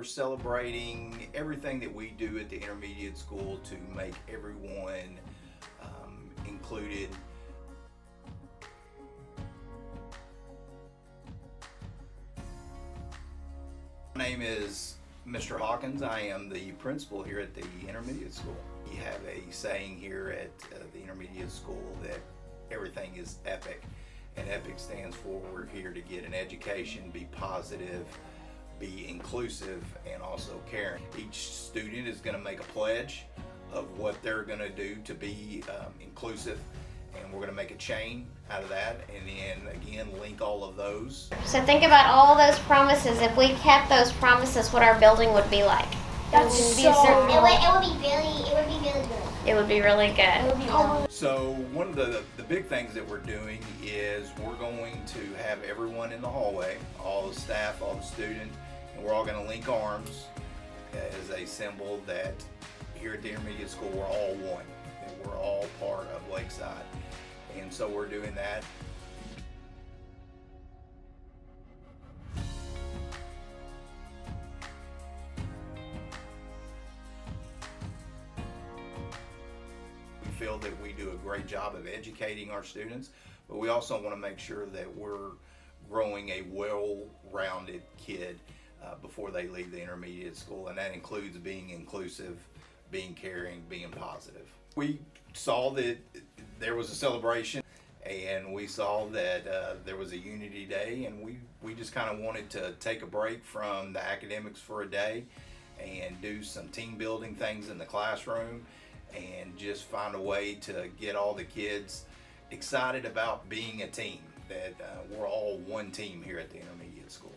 we're celebrating everything that we do at the intermediate school to make everyone included. My name is Mr. Hawkins. I am the principal here at the intermediate school. We have a saying here at the intermediate school that everything is epic, and epic stands for we're here to get an education, be positive, be inclusive, and also caring. Each student is going to make a pledge of what they're going to do to be inclusive, and we're going to make a chain out of that, and then again link all of those. So think about all those promises. If we kept those promises, what our building would be like. That's it would be so it would be really good. It would be really good. So one of the big things that we're doing is we're going to have everyone in the hallway, all the staff, all the students, and we're all going to link arms as a symbol that here at the intermediate school we're all one, that we're all part of Lakeside. And so we're doing that. We feel that we do a great job of educating our students, but we also want to make sure that we're growing a well-rounded kid before they leave the intermediate school, and that includes being inclusive, being caring, being positive. We saw that there was a celebration, and we saw that there was a Unity Day, and we just kind of wanted to take a break from the academics for a day and do some team building things in the classroom and just find a way to get all the kids excited about being a team, that we're all one team here at the intermediate school.